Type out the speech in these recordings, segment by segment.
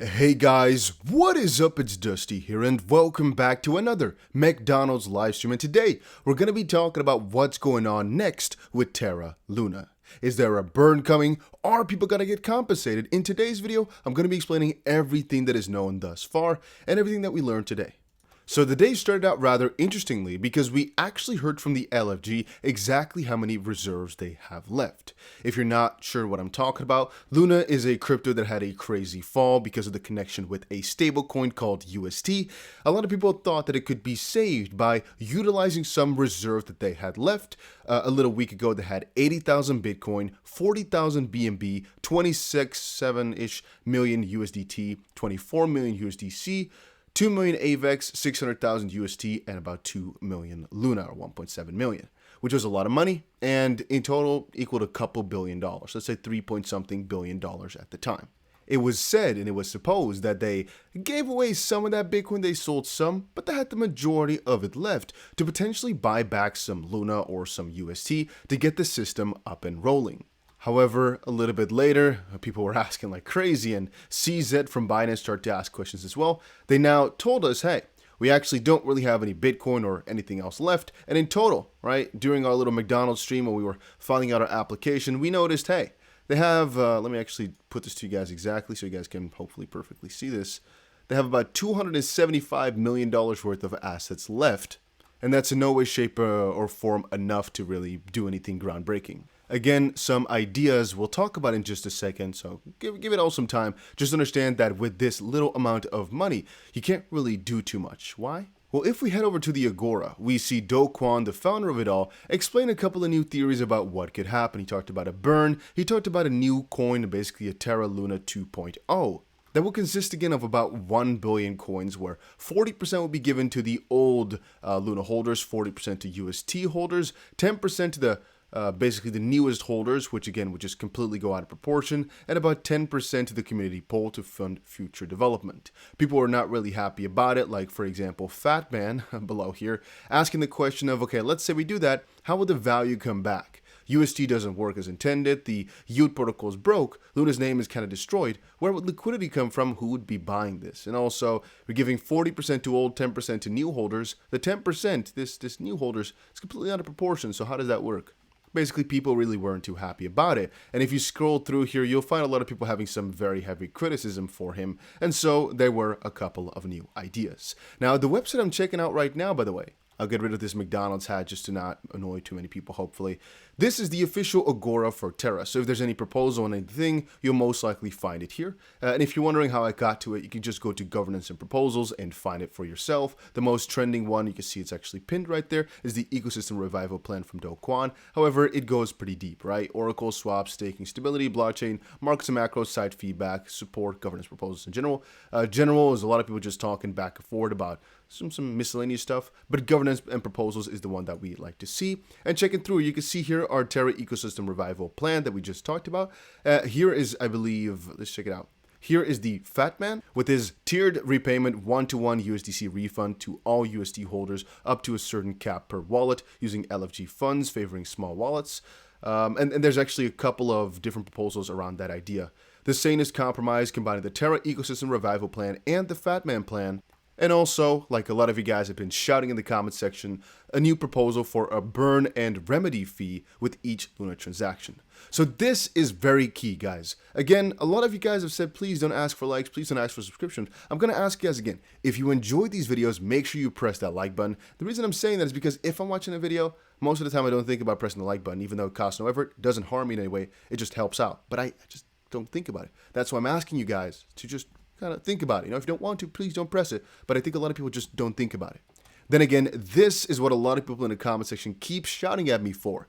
Hey guys, what is up? It's Dusty here and welcome back to another McDonald's livestream, and today we're going to be talking about what's going on next with Terra Luna. Is there a burn coming? Are people going to get compensated? In today's video, I'm going to be explaining everything that is known thus far and everything that we learned today. So the day started out rather interestingly because we actually heard from the LFG exactly how many reserves they have left. If you're not sure what I'm talking about, Luna is a crypto that had a crazy fall because of the connection with a stablecoin called UST. A lot of people thought that it could be saved by utilizing some reserve that they had left. A little week ago they had 80,000 Bitcoin, 40,000 BNB, 26.7-ish million USDT, 24 million USDC, 2 million AVEX, 600,000 UST, and about 2 million Luna, or 1.7 million, which was a lot of money, and in total equaled a couple $billion. Let's say 3-point-something billion at the time. It was said and it was supposed that they gave away some of that Bitcoin, they sold some, but they had the majority of it left to potentially buy back some Luna or some UST to get the system up and rolling. However, a little bit later, people were asking like crazy, and CZ from Binance started to ask questions as well. They now told us, hey, we actually don't really have any Bitcoin or anything else left. And in total, right, during our little McDonald's stream when we were filing out our application, we noticed, hey, they have, let me actually put this to you guys exactly so you guys can hopefully perfectly see this. They have about $275 million worth of assets left. And that's in no way, shape, or form enough to really do anything groundbreaking. Again, some ideas we'll talk about in just a second, so give it all some time. Just understand that with this little amount of money, you can't really do too much. Why? Well, if we head over to the Agora, we see Do Kwon, the founder of it all, explain a couple of new theories about what could happen. He talked about a burn, he talked about a new coin, basically a Terra Luna 2.0. That will consist again of about 1 billion coins, where 40% will be given to the old Luna holders, 40% to UST holders, 10% to the basically the newest holders, which again would just completely go out of proportion, and about 10% to the community pool to fund future development. People are not really happy about it, like for example Fatman below here asking the question of, okay, let's say we do that, how will the value come back? UST doesn't work as intended, the yield protocol is broke, Luna's name is kind of destroyed, where would liquidity come from, who would be buying this? And also, we're giving 40% to old, 10% to new holders. The 10%, this new holders, is completely out of proportion, so how does that work? Basically, people really weren't too happy about it. And if you scroll through here, you'll find a lot of people having some very heavy criticism for him. And so there were a couple of new ideas. Now, the website I'm checking out right now, by the way, I'll get rid of this McDonald's hat just to not annoy too many people, hopefully. This is the official Agora for Terra, so if there's any proposal on anything, you'll most likely find it here. And if you're wondering how I got to it, you can just go to Governance and Proposals and find it for yourself. The most trending one, you can see it's actually pinned right there, is the Ecosystem Revival Plan from Do Kwon. However, it goes pretty deep, right? Oracle, swaps, staking, stability, blockchain, markets and macros, site feedback, support, governance proposals in general. General is a lot of people just talking back and forward about some miscellaneous stuff, but governance and proposals is the one that we like to see. And checking through, you can see here our Terra Ecosystem Revival Plan that we just talked about. Here is, I believe, let's check it out. Here is the Fatman with his tiered repayment 1-to-1 USDC refund to all USD holders up to a certain cap per wallet using LFG funds favoring small wallets. And there's actually a couple of different proposals around that idea. The Sanus Compromise combining the Terra Ecosystem Revival Plan and the Fatman Plan. And also, like a lot of you guys have been shouting in the comment section, a new proposal for a burn and remedy fee with each Luna transaction. So this is very key, guys. Again, a lot of you guys have said, please don't ask for likes, please don't ask for subscriptions. I'm going to ask you guys again, if you enjoyed these videos, make sure you press that like button. The reason I'm saying that is because if I'm watching a video, most of the time I don't think about pressing the like button, even though it costs no effort, it doesn't harm me in any way, it just helps out. But I just don't think about it. That's why I'm asking you guys to just kind of think about it. You know, if you don't want to, please don't press it. But I think a lot of people just don't think about it. Then again, this is what a lot of people in the comment section keep shouting at me for.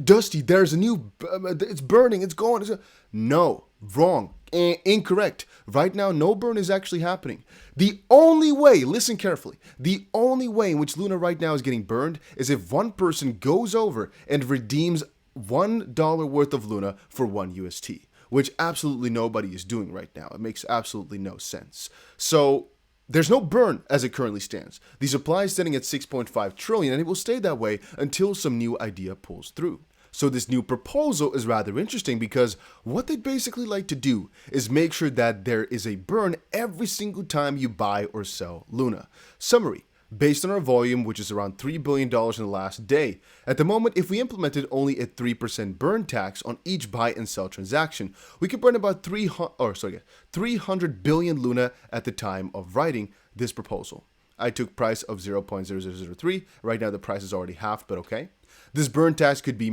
Dusty, there's a new, it's burning, it's going. No, wrong, incorrect. Right now, no burn is actually happening. The only way, listen carefully, the only way in which Luna right now is getting burned is if one person goes over and redeems $1 worth of Luna for 1 UST. Which absolutely nobody is doing right now. It makes absolutely no sense. So there's no burn as it currently stands. The supply is sitting at 6.5 trillion and it will stay that way until some new idea pulls through. So this new proposal is rather interesting because what they'd basically like to do is make sure that there is a burn every single time you buy or sell Luna. Summary. Based on our volume, which is around $3 billion in the last day, at the moment, if we implemented only a 3% burn tax on each buy and sell transaction, we could burn about 300 billion Luna at the time of writing this proposal. I took price of 0.0003. Right now, the price is already halved, but okay. This burn tax could be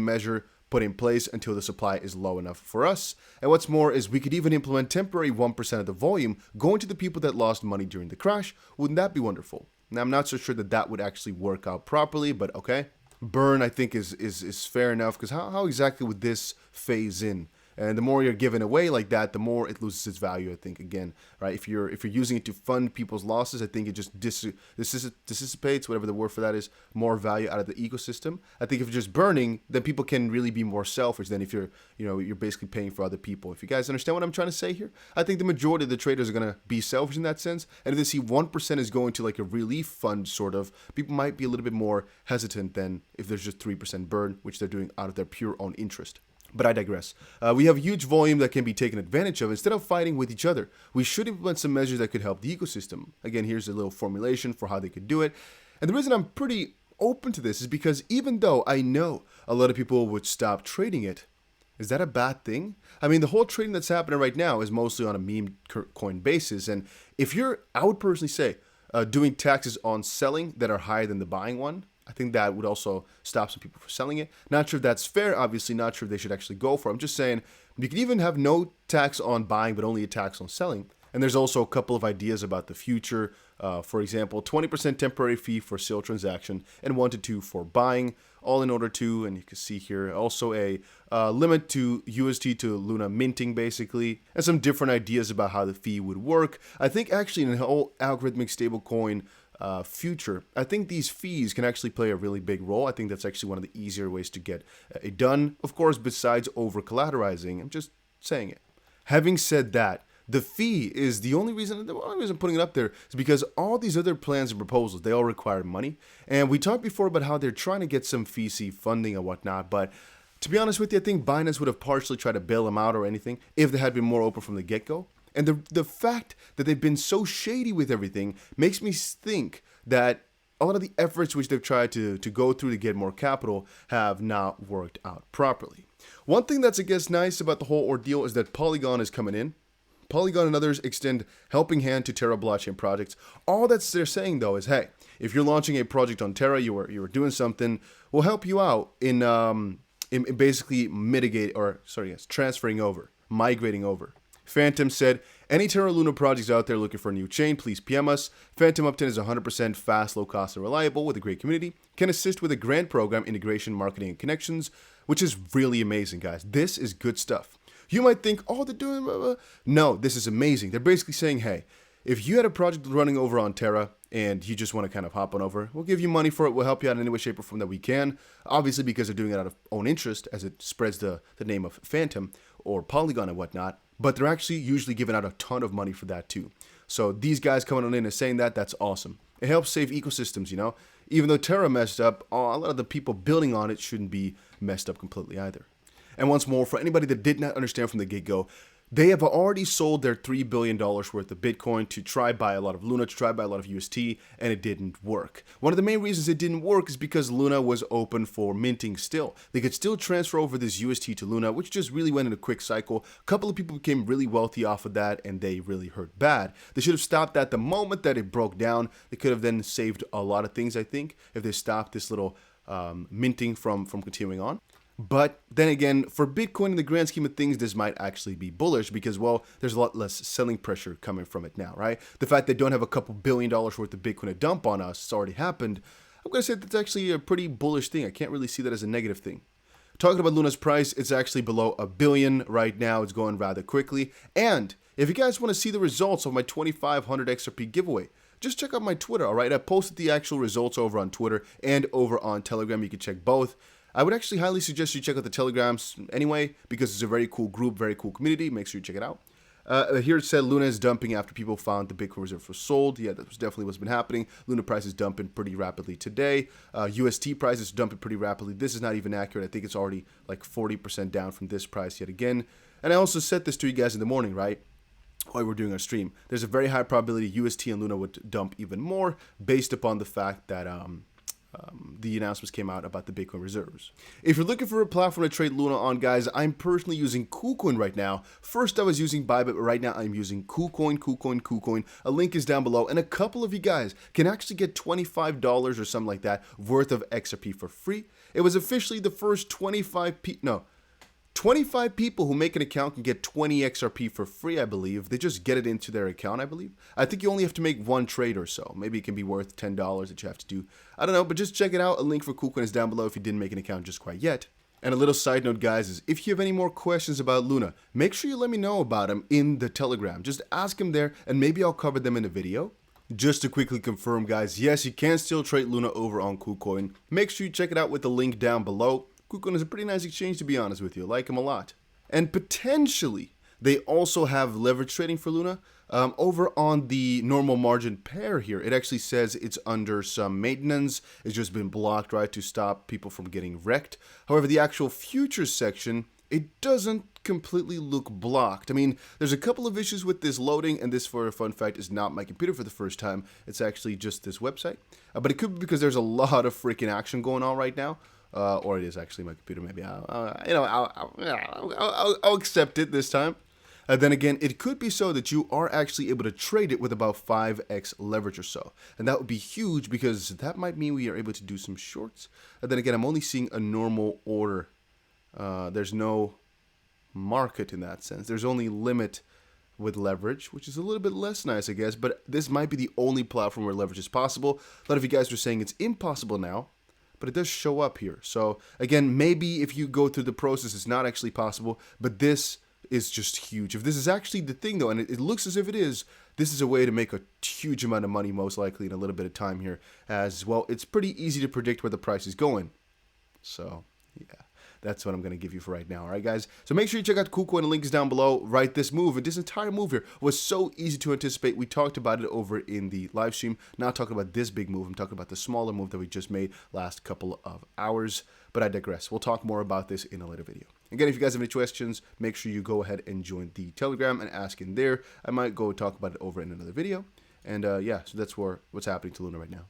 put in place until the supply is low enough for us. And what's more is we could even implement temporary 1% of the volume going to the people that lost money during the crash. Wouldn't that be wonderful? Now, I'm not so sure that that would actually work out properly, but okay. Burn, I think, is fair enough, because how exactly would this phase in? And the more you're giving away like that, the more it loses its value, I think, again, right? If you're using it to fund people's losses, I think it just dissipates, whatever the word for that is, more value out of the ecosystem. I think if you're just burning, then people can really be more selfish than if you're basically paying for other people. If you guys understand what I'm trying to say here, I think the majority of the traders are going to be selfish in that sense. And if they see 1% is going to like a relief fund, sort of, people might be a little bit more hesitant than if there's just 3% burn, which they're doing out of their pure own interest. But I digress. We have huge volume that can be taken advantage of. Instead of fighting with each other, we should implement some measures that could help the ecosystem. Again, here's a little formulation for how they could do it. And the reason I'm pretty open to this is because even though I know a lot of people would stop trading it, is that a bad thing? I mean, the whole trading that's happening right now is mostly on a meme coin basis. And if I would personally say, doing taxes on selling that are higher than the buying one, I think that would also stop some people from selling it. Not sure if that's fair, obviously, not sure if they should actually go for it. I'm just saying, you could even have no tax on buying, but only a tax on selling. And there's also a couple of ideas about the future. For example, 20% temporary fee for sale transaction and 1 to 2 for buying, all in order to, and you can see here, also a limit to UST to Luna minting, basically, and some different ideas about how the fee would work. I think actually in the whole algorithmic stablecoin future, I think these fees can actually play a really big role. I think that's actually one of the easier ways to get it done. Of course, besides over collateralizing, I'm just saying it. Having said that, the fee is the only reason I'm putting it up there is because all these other plans and proposals, they all require money. And we talked before about how they're trying to get some VC funding and whatnot, but to be honest with you, I think Binance would have partially tried to bail them out or anything if they had been more open from the get-go. And the fact that they've been so shady with everything makes me think that a lot of the efforts which they've tried to go through to get more capital have not worked out properly. One thing that's, I guess, nice about the whole ordeal is that Polygon is coming in. Polygon and others extend helping hand to Terra blockchain projects. All that they're saying, though, is, hey, if you're launching a project on Terra, you were doing something, we'll help you out in basically transferring over, migrating over. Phantom said, any Terra Luna projects out there looking for a new chain, please PM us. Phantom Upton is 100% fast, low cost, and reliable with a great community. Can assist with a grant program, integration, marketing, and connections, which is really amazing, guys. This is good stuff. You might think, oh, they're doing blah, blah. No, this is amazing. They're basically saying, hey, if you had a project running over on Terra and you just want to kind of hop on over, we'll give you money for it. We'll help you out in any way, shape, or form that we can. Obviously, because they're doing it out of own interest, as it spreads the name of Phantom or Polygon and whatnot. But they're actually usually giving out a ton of money for that too. So these guys coming on in and saying that's awesome. It helps save ecosystems, Even though Terra messed up, a lot of the people building on it shouldn't be messed up completely either. And once more, for anybody that did not understand from the get-go, they have already sold their $3 billion worth of Bitcoin to try buy a lot of Luna, to try buy a lot of UST, and it didn't work. One of the main reasons it didn't work is because Luna was open for minting still. They could still transfer over this UST to Luna, which just really went in a quick cycle. A couple of people became really wealthy off of that, and they really hurt bad. They should have stopped that the moment that it broke down. They could have then saved a lot of things, I think, if they stopped this little minting from continuing on. But then again, for Bitcoin in the grand scheme of things, this might actually be bullish because, well, there's a lot less selling pressure coming from it now, right? The fact they don't have a couple $1 billion worth of Bitcoin to dump on us, it's already happened. I'm going to say that's actually a pretty bullish thing. I can't really see that as a negative thing. Talking about Luna's price, it's actually below $1 billion right now. It's going rather quickly. And if you guys want to see the results of my 2500 XRP giveaway, just check out my Twitter, all right? I posted the actual results over on Twitter and over on Telegram. You can check both. I would actually highly suggest you check out the Telegrams anyway, because it's a very cool group, very cool community. Make sure you check it out. Here it said Luna is dumping after people found the Bitcoin reserve was sold. Yeah, that was definitely what's been happening. Luna price is dumping pretty rapidly today. UST price is dumping pretty rapidly. This is not even accurate. I think it's already like 40% down from this price yet again. And I also said this to you guys in the morning, right? While we're doing our stream. There's a very high probability UST and Luna would dump even more based upon the fact that the announcements came out about the Bitcoin reserves. If you're looking for a platform to trade Luna on, guys, I'm personally using KuCoin right now. First, I was using Bybit, but right now I'm using KuCoin. A link is down below, and a couple of you guys can actually get $25 or something like that worth of XRP for free. It was officially the first 25 people who make an account can get 20 XRP for free, I believe. They just get it into their account, I believe. I think you only have to make one trade or so. Maybe it can be worth $10 that you have to do. I don't know, but just check it out. A link for KuCoin is down below if you didn't make an account just quite yet. And a little side note, guys, is if you have any more questions about Luna, make sure you let me know about them in the Telegram. Just ask them there, and maybe I'll cover them in a video. Just to quickly confirm, guys, yes, you can still trade Luna over on KuCoin. Make sure you check it out with the link down below. KuCoin is a pretty nice exchange, to be honest with you. I like them a lot. And potentially, they also have leverage trading for Luna. Over on the normal margin pair here, it actually says it's under some maintenance. It's just been blocked, right, to stop people from getting wrecked. However, the actual futures section, it doesn't completely look blocked. I mean, there's a couple of issues with this loading, and this, for a fun fact, is not my computer for the first time. It's actually just this website. But it could be because there's a lot of freaking action going on right now. Or it is actually my computer. Maybe I'll accept it this time. Then again, it could be so that you are actually able to trade it with about 5x leverage or so, and that would be huge because that might mean we are able to do some shorts. And then again, I'm only seeing a normal order. There's no market in that sense. There's only limit with leverage, which is a little bit less nice, I guess. But this might be the only platform where leverage is possible. A lot of you guys were saying it's impossible now, but it does show up here. So again, maybe if you go through the process, it's not actually possible, but this is just huge. If this is actually the thing though, and it looks as if it is, this is a way to make a huge amount of money, most likely in a little bit of time here, as well. It's pretty easy to predict where the price is going. So yeah, that's what I'm going to give you for right now. All right, guys. So make sure you check out KuCoin. The link is down below. Right, this move, and this entire move here was so easy to anticipate. We talked about it over in the live stream. Not talking about this big move. I'm talking about the smaller move that we just made last couple of hours. But I digress. We'll talk more about this in a later video. Again, if you guys have any questions, make sure you go ahead and join the Telegram and ask in there. I might go talk about it over in another video. And yeah, so that's what's happening to Luna right now.